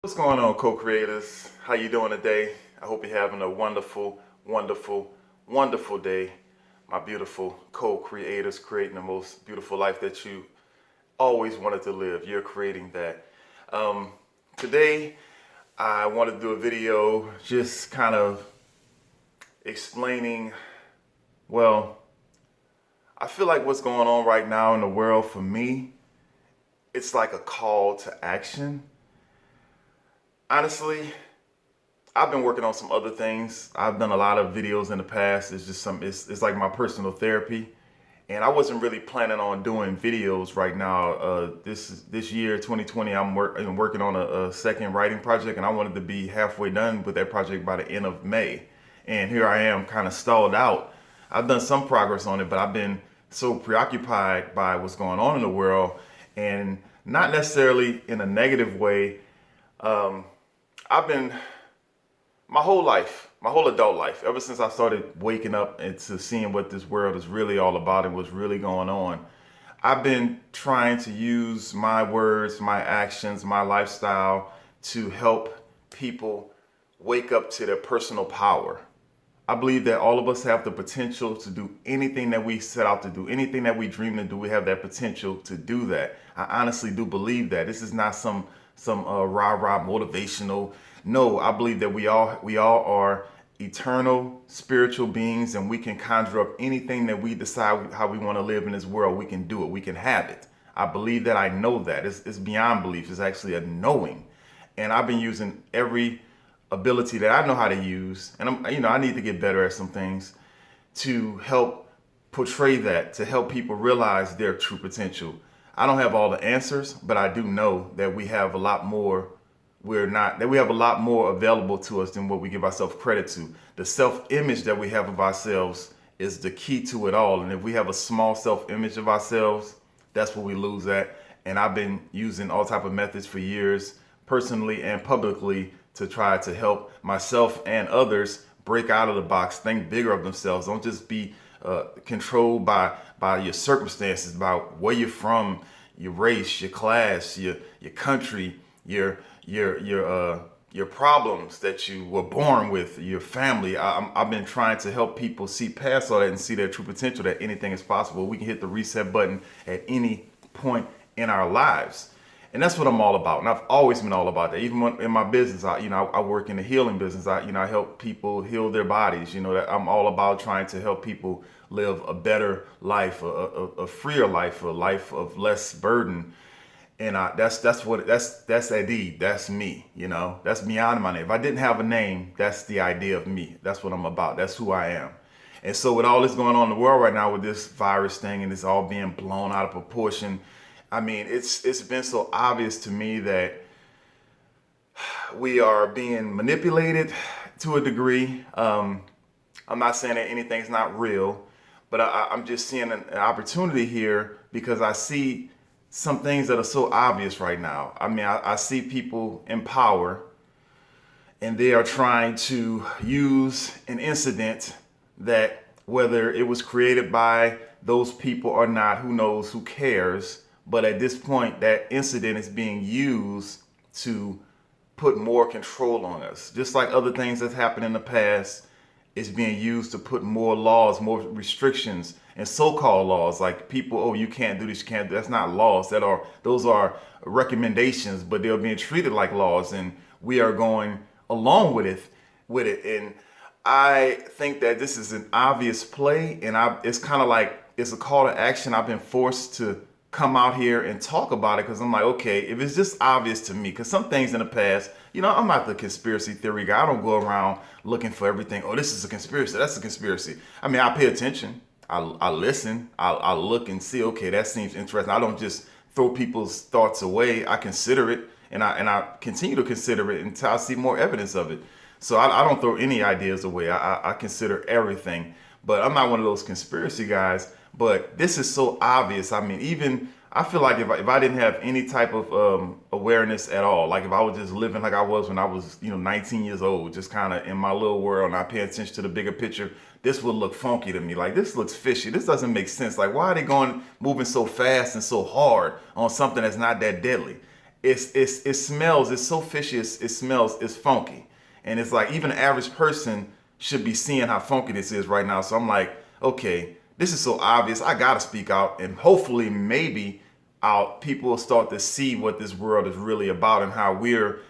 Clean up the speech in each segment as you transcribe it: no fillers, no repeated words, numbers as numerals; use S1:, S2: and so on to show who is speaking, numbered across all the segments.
S1: What's going on, co-creators? How you doing today? I hope you're having a wonderful, wonderful, wonderful day. My beautiful co-creators creating the most beautiful life that you always wanted to live. You're creating that. Today, I want to do a video just kind of explaining, well, I feel like what's going on right now in the world for me, it's like a call to action. Honestly, I've been working on some other things. I've done a lot of videos in the past. It's like my personal therapy. And I wasn't really planning on doing videos right now. This year, 2020, I'm working on a second writing project, and I wanted to be halfway done with that project by the end of May. And here I am, kind of stalled out. I've done some progress on it, but I've been so preoccupied by what's going on in the world, and not necessarily in a negative way. I've been my whole life, my whole adult life, ever since I started waking up into seeing what this world is really all about and what's really going on, I've been trying to use my words, my actions, my lifestyle to help people wake up to their personal power. I believe that all of us have the potential to do anything that we set out to do, anything that we dream to do. We have that potential to do that. I honestly do believe that. This is not some rah-rah motivational. No, I believe that we all are eternal spiritual beings, and we can conjure up anything that we decide how we want to live in this world. We can do it. We can have it. I believe that. I know that. It's beyond belief. It's actually a knowing. And I've been using every ability that I know how to use, and I need to get better at some things to help portray that, to help people realize their true potential. I don't have all the answers, but I do know that we have a lot more. We have a lot more available to us than what we give ourselves credit to. The self-image that we have of ourselves is the key to it all. And if we have a small self-image of ourselves, that's what we lose at. And I've been using all type of methods for years, personally and publicly, to try to help myself and others break out of the box, think bigger of themselves. Don't just be controlled by your circumstances, by where you're from, your race, your class, your country, your problems that you were born with, your family. I've been trying to help people see past all that and see their true potential, that anything is possible. We can hit the reset button at any point in our lives. And that's what I'm all about. And I've always been all about that. Even in my business, I work in the healing business. I help people heal their bodies. That I'm all about trying to help people live a better life, a freer life, a life of less burden. And that's Eddie. That's me. That's beyond my name. If I didn't have a name, that's the idea of me. That's what I'm about. That's who I am. And so with all this going on in the world right now, with this virus thing and it's all being blown out of proportion, I mean, it's been so obvious to me that we are being manipulated to a degree. I'm not saying that anything's not real, but I'm just seeing an opportunity here because I see some things that are so obvious right now. I mean, I see people in power, and they are trying to use an incident that, whether it was created by those people or not, who knows, who cares? But at this point, that incident is being used to put more control on us. Just like other things that's happened in the past, it's being used to put more laws, more restrictions, and so-called laws. Like people, oh, you can't do this, you can't do. That's not laws. Those are recommendations, but they're being treated like laws, and we are going along with it. And I think that this is an obvious play, and it's kind of like it's a call to action. I've been forced to come out here and talk about it because I'm like, okay, if it's just obvious to me, because some things in the past, I'm not the conspiracy theory guy. I don't go around looking for everything. Oh, this is a conspiracy. That's a conspiracy. I mean, I pay attention. I listen. I look and see, okay, that seems interesting. I don't just throw people's thoughts away. I consider it, and I continue to consider it until I see more evidence of it. So I don't throw any ideas away. I consider everything. But I'm not one of those conspiracy guys. But this is so obvious. I mean, even I feel like if I didn't have any type of awareness at all, like if I was just living like I was when I was 19 years old, just kind of in my little world, and I pay attention to the bigger picture, this would look funky to me. Like, this looks fishy. This doesn't make sense. Like, why are they moving so fast and so hard on something that's not that deadly? it smells, it's so fishy, it smells, it's funky. And it's like even an average person should be seeing how funky this is right now. So I'm like, okay, this is so obvious. I gotta speak out, and hopefully maybe people will start to see what this world is really about and how we're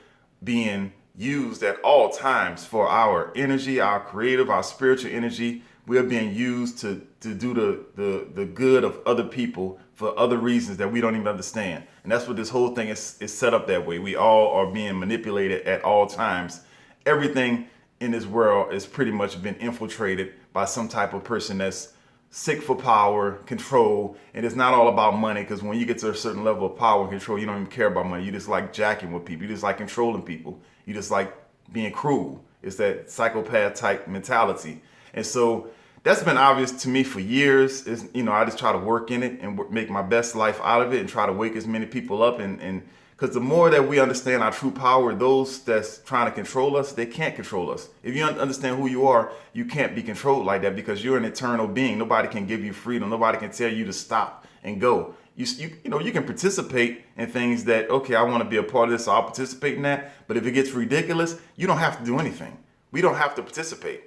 S1: being used at all times for our energy, our creative, our spiritual energy. We are being used to do the good of other people for other reasons that we don't even understand. And that's what this whole thing is set up that way. We all are being manipulated at all times. Everything in this world is pretty much been infiltrated by some type of person that's sick for power, control, and it's not all about money, because when you get to a certain level of power and control, you don't even care about money. You just like jacking with people. You just like controlling people. You just like being cruel. It's that psychopath type mentality. And so that's been obvious to me for years. I just try to work in it and make my best life out of it and try to wake as many people up. And because the more that we understand our true power, those that's trying to control us, they can't control us. If you understand who you are, you can't be controlled like that, because you're an eternal being. Nobody can give you freedom. Nobody can tell you to stop and go. You can participate in things that, okay, I want to be a part of this, so I'll participate in that. But if it gets ridiculous, you don't have to do anything. We don't have to participate.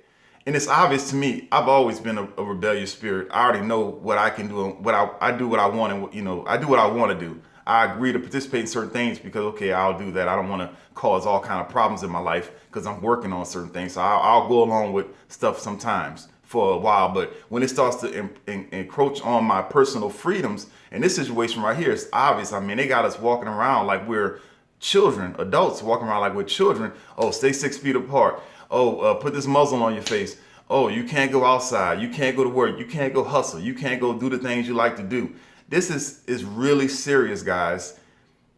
S1: And it's obvious to me, I've always been a rebellious spirit. I already know what I can do, and I do what I want, and I do what I want to do. I agree to participate in certain things because, okay, I'll do that. I don't want to cause all kind of problems in my life because I'm working on certain things. So I'll go along with stuff sometimes for a while. But when it starts to encroach on my personal freedoms, in this situation right here, it's obvious. I mean, they got us walking around like we're children, adults walking around like we're children. Oh, stay 6 feet apart. Oh, put this muzzle on your face. Oh, you can't go outside. You can't go to work. You can't go hustle. You can't go do the things you like to do. This is really serious, guys.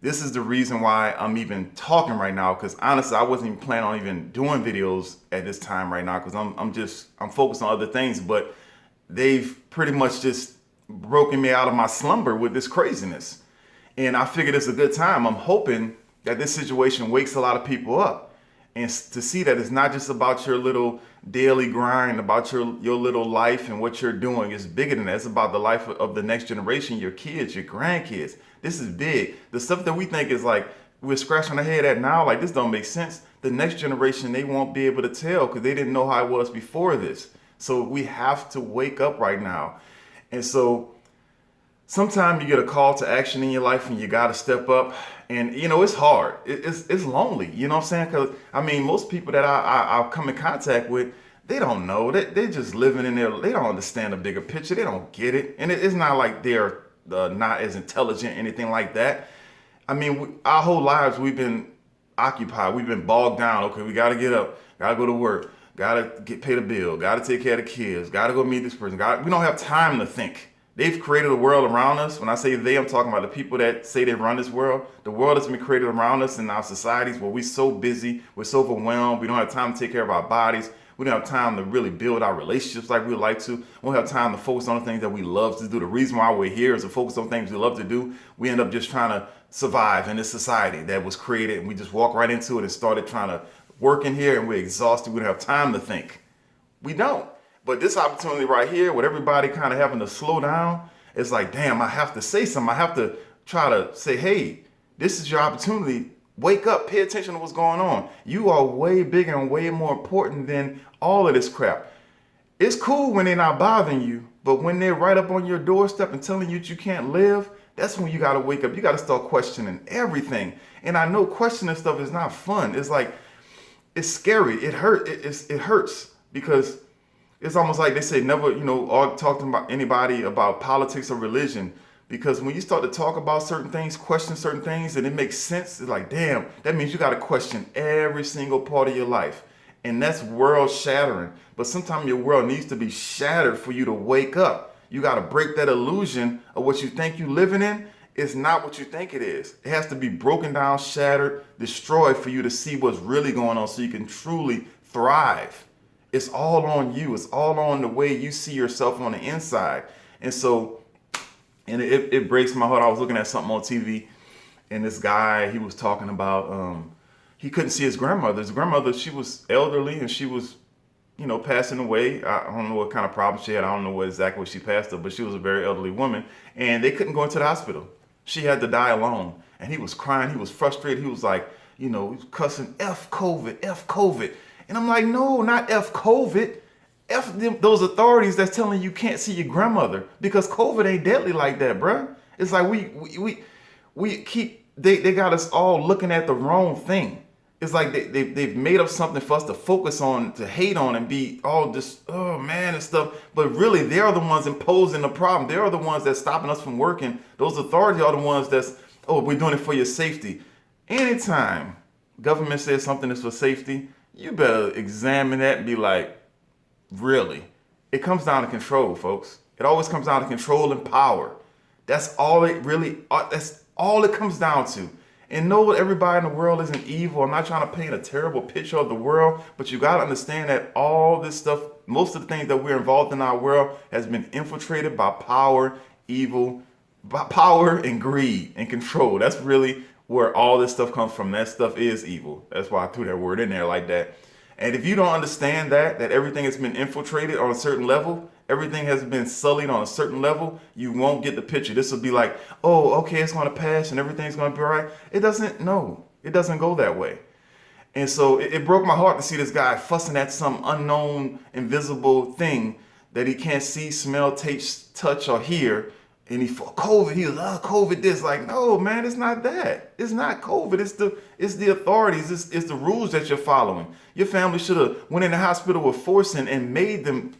S1: This is the reason why I'm even talking right now, because honestly, I wasn't even planning on even doing videos at this time right now, because I'm focused on other things. But they've pretty much just broken me out of my slumber with this craziness. And I figured it's a good time. I'm hoping that this situation wakes a lot of people up, and to see that it's not just about your little daily grind, about your little life and what you're doing. It's bigger than that. It's about the life of the next generation, your kids, your grandkids. This is big. The stuff that we think is like we're scratching our head at now, like this don't make sense. The next generation, they won't be able to tell because they didn't know how it was before this. So we have to wake up right now. And so sometimes you get a call to action in your life and you got to step up. And, it's hard. It's lonely. You know what I'm saying? Because, most people that I come in contact with, they don't know. They're just living in there. They don't understand the bigger picture. They don't get it. And it's not like they're not as intelligent, anything like that. Our whole lives, we've been occupied. We've been bogged down. Okay, we got to get up. Got to go to work. Got to pay the bill. Got to take care of the kids. Got to go meet this person. We don't have time to think. They've created a world around us. When I say they, I'm talking about the people that say they run this world. The world has been created around us in our societies where we're so busy, we're so overwhelmed, we don't have time to take care of our bodies. We don't have time to really build our relationships like we would like to. We don't have time to focus on the things that we love to do. The reason why we're here is to focus on things we love to do. We end up just trying to survive in this society that was created, and we just walk right into it and started trying to work in here, and we're exhausted. We don't have time to think. We don't. But this opportunity right here, with everybody kind of having to slow down, it's like, damn, I have to say something. I have to try to say, hey, this is your opportunity. Wake up, pay attention to what's going on. You are way bigger and way more important than all of this crap. It's cool when they're not bothering you, but when they're right up on your doorstep and telling you that you can't live, that's when you got to wake up. You got to start questioning everything. And I know questioning stuff is not fun. It's like, it's scary. It hurts because it's almost like they say never, talk to anybody about politics or religion. Because when you start to talk about certain things, question certain things, and it makes sense, it's like, damn, that means you got to question every single part of your life. And that's world shattering. But sometimes your world needs to be shattered for you to wake up. You got to break that illusion of what you think you're living in. It's not what you think it is. It has to be broken down, shattered, destroyed for you to see what's really going on so you can truly thrive. It's all on you. It's all on the way you see yourself on the inside. And so, it breaks my heart. I was looking at something on TV, and this guy, he was talking about, he couldn't see his grandmother. His grandmother, she was elderly, and she was, passing away. I don't know what kind of problem she had. I don't know exactly what she passed of, but she was a very elderly woman, and they couldn't go into the hospital. She had to die alone. and he was crying. He was frustrated. He was like, he was cussing, F COVID, F COVID. And I'm like, no, not F COVID. F them, those authorities that's telling you can't see your grandmother, because COVID ain't deadly like that, bruh. It's like we keep, they got us all looking at the wrong thing. It's like they've made up something for us to focus on, to hate on, and be all just, oh man, and stuff. But really, they are the ones imposing the problem. They are the ones that's stopping us from working. Those authorities are the ones that's, oh, we're doing it for your safety. Anytime government says something is for safety, you better examine that and be like, really? It comes down to control, folks. It always comes down to control and power. That's all that's all it comes down to. And know that everybody in the world isn't evil. I'm not trying to paint a terrible picture of the world, but you got to understand that all this stuff, most of the things that we're involved in our world, has been infiltrated by power, evil, by power and greed and control. That's really where all this stuff comes from. That stuff is evil. That's why I threw that word in there like that. And if you don't understand that everything has been infiltrated on a certain level, everything has been sullied on a certain level, you won't get the picture. This will be like, oh, okay, it's going to pass and everything's going to be all right. It doesn't go that way. And so it broke my heart to see this guy fussing at some unknown, invisible thing that he can't see, smell, taste, touch, or hear. And he for COVID, he was, COVID this. Like, no, man, it's not that. It's not COVID. It's the authorities. It's the rules that you're following. Your family should have went in the hospital with forcing and made them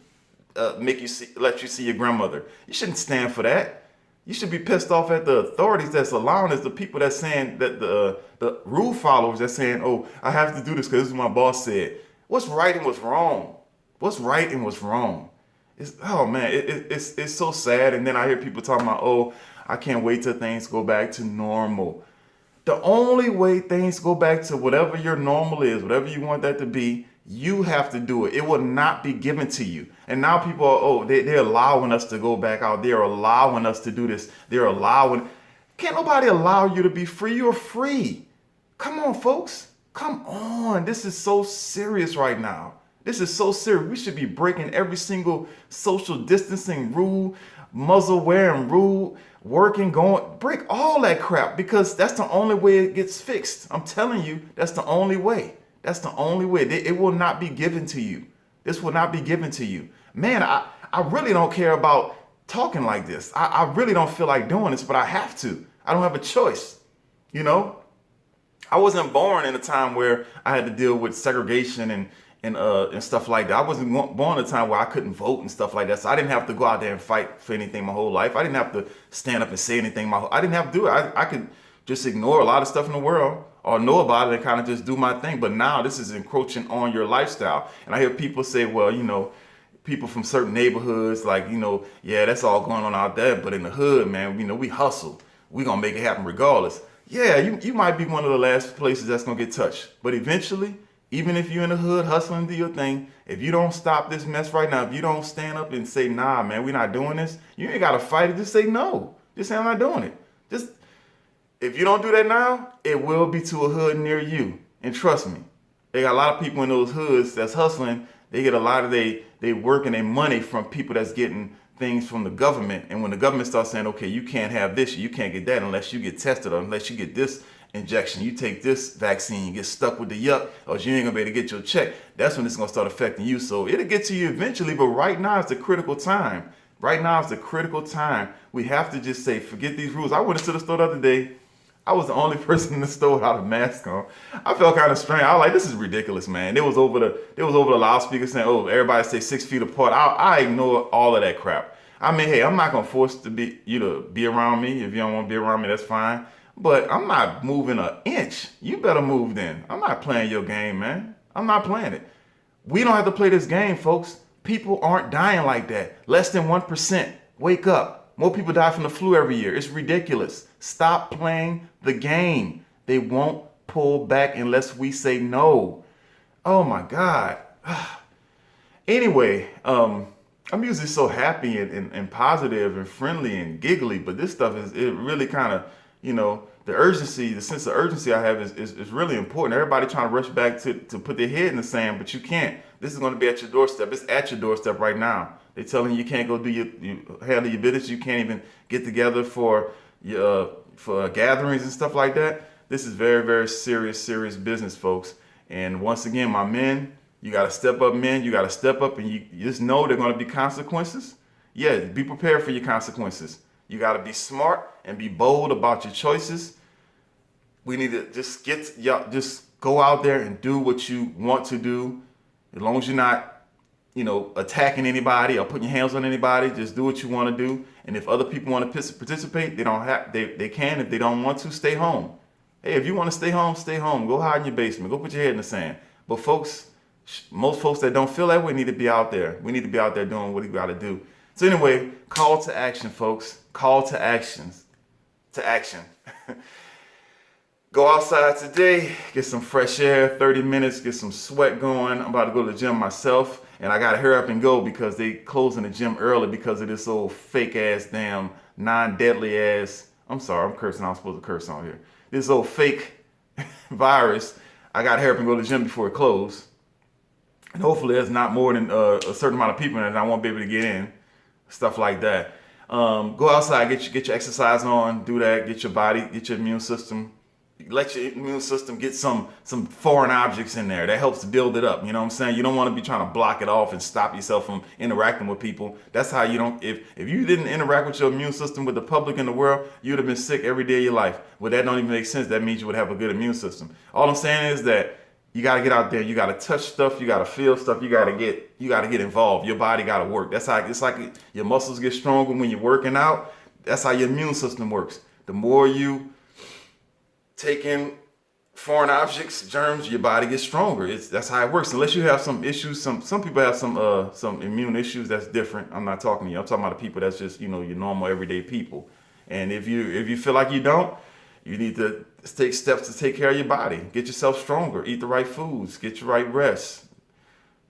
S1: let you see your grandmother. You shouldn't stand for that. You should be pissed off at the authorities that's allowing us, the people that's saying that the rule followers that's saying, oh, I have to do this because this is what my boss said. What's right and what's wrong? What's right and what's wrong? It's so sad. And then I hear people talking about, oh, I can't wait till things go back to normal. The only way things go back to whatever your normal is, whatever you want that to be, you have to do it. It will not be given to you. And now people are, they're allowing us to go back out. They're allowing us to do this. Can't nobody allow you to be free. You're free. Come on, folks. Come on. This is so serious right now. This is so serious. We should be breaking every single social distancing rule, muzzle wearing rule, break all that crap, because that's the only way it gets fixed. I'm telling you, that's the only way. That's the only way. It will not be given to you. This will not be given to you. Man, I really don't care about talking like this. I really don't feel like doing this, but I have to. I don't have a choice. I wasn't born in a time where I had to deal with segregation and stuff like that. I wasn't born in a time where I couldn't vote and stuff like that. So I didn't have to go out there and fight for anything my whole life. I didn't have to stand up and say anything. I didn't have to do it. I could just ignore a lot of stuff in the world or know about it and kind of just do my thing. But now this is encroaching on your lifestyle. And I hear people say, well, people from certain neighborhoods, like, yeah, that's all going on out there. But in the hood, man, we hustle. We gonna make it happen regardless. Yeah, you might be one of the last places that's gonna get touched. But eventually, even if you're in the hood hustling, do your thing, if you don't stop this mess right now, if you don't stand up and say, nah, man, we're not doing this, you ain't gotta fight it. Just say no. Just say, I'm not doing it. If you don't do that now, it will be to a hood near you. And trust me, they got a lot of people in those hoods that's hustling. They get a lot of they work and their money from people that's getting things from the government. And when the government starts saying, okay, you can't have this, you can't get that unless you get tested or unless you get this injection, you take this vaccine, you get stuck with the yuck, or you ain't gonna be able to get your check. That's when it's gonna start affecting you. So it'll get to you eventually, but right now is the critical time. Right now is the critical time. We have to just say, forget these rules. I went into the store the other day. I was the only person in the store without a mask on. I felt kind of strange. I was like, this is ridiculous, man. It was over the loudspeaker saying, oh, everybody stay 6 feet apart. I ignore all of that crap. I mean, hey, I'm not gonna force you to be around me. If you don't want to be around me, that's fine. But I'm not moving an inch. You better move then. I'm not playing your game, man. I'm not playing it. We don't have to play this game, folks. People aren't dying like that. Less than 1%. Wake up. More people die from the flu every year. It's ridiculous. Stop playing the game. They won't pull back unless we say no. Oh my God. Anyway, I'm usually so happy and positive and friendly and giggly, but this stuff it really kind of, the urgency, the sense of urgency I have is really important. Everybody trying to rush back to put their head in the sand, but you can't. This is going to be at your doorstep. It's at your doorstep right now. They're telling you can't go do handle your business. You can't even get together for your for gatherings and stuff like that. This is very, very serious business, folks. And once again, my men, you got to step up, men. You got to step up, and you just know there are going to be consequences. Yeah, be prepared for your consequences. You got to be smart and be bold about your choices. We need to just go out there and do what you want to do, as long as you're not, attacking anybody or putting your hands on anybody. Just do what you want to do. And if other people want to participate, they can. If they don't want to, stay home. Hey, if you want to stay home, stay home. Go hide in your basement. Go put your head in the sand. But folks, most folks that don't feel that way need to be out there. We need to be out there doing what we got to do. So anyway, call to action, folks. Call to actions. To action. Go outside today, get some fresh air, 30 minutes, get some sweat going. I'm about to go to the gym myself, and I got to hurry up and go because they closing the gym early because of this old fake ass, damn, non-deadly ass. I'm sorry, I'm cursing. I'm supposed to curse on here. This old fake virus. I got to hurry up and go to the gym before it closes. And hopefully there's not more than a certain amount of people in it and I won't be able to get in. Stuff like that. Go outside, get your exercise on, do that, get your body, get your immune system. Let your immune system get some foreign objects in there. That helps to build it up. You know what I'm saying? You don't want to be trying to block it off and stop yourself from interacting with people. That's how you don't, if you didn't interact with your immune system with the public in the world, you'd have been sick every day of your life. Well, that don't even make sense. That means you would have a good immune system. All I'm saying is that you got to get out there. You got to touch stuff. You got to feel stuff. You got to get involved. Your body got to work. That's how it's like your muscles get stronger when you're working out. That's how your immune system works. The more you take in foreign objects, germs, your body gets stronger. That's how it works. Unless you have some issues, some people have some immune issues. That's different. I'm not talking to you. I'm talking about the people that's just your normal everyday people. And if you feel like you don't, you need to take steps to take care of your body. Get yourself stronger. Eat the right foods. Get your right rest.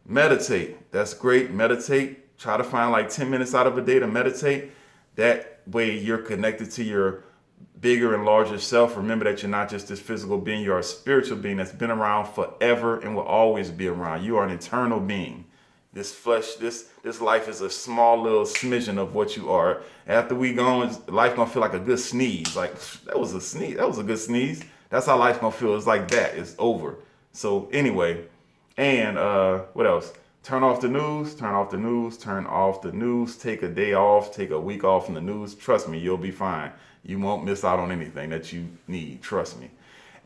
S1: Meditate. That's great. Meditate. Try to find like 10 minutes out of a day to meditate. That way you're connected to your bigger and larger self. Remember that you're not just this physical being. You're a spiritual being that's been around forever and will always be around. You are an eternal being. This flesh, this life is a small little smidgen of what you are. After we gone, life gonna feel like a good sneeze. Like, that was a sneeze. That was a good sneeze. That's how life gonna feel. It's like that. It's over. So anyway, and what else? Turn off the news. Turn off the news. Turn off the news. Take a day off. Take a week off from the news. Trust me, you'll be fine. You won't miss out on anything that you need. Trust me.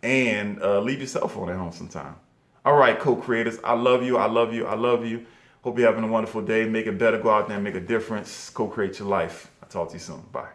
S1: And leave your cell phone at home sometime. All right, co-creators. I love you. I love you. I love you. Hope you're having a wonderful day. Make it better. Go out there and make a difference. Co-create your life. I'll talk to you soon. Bye.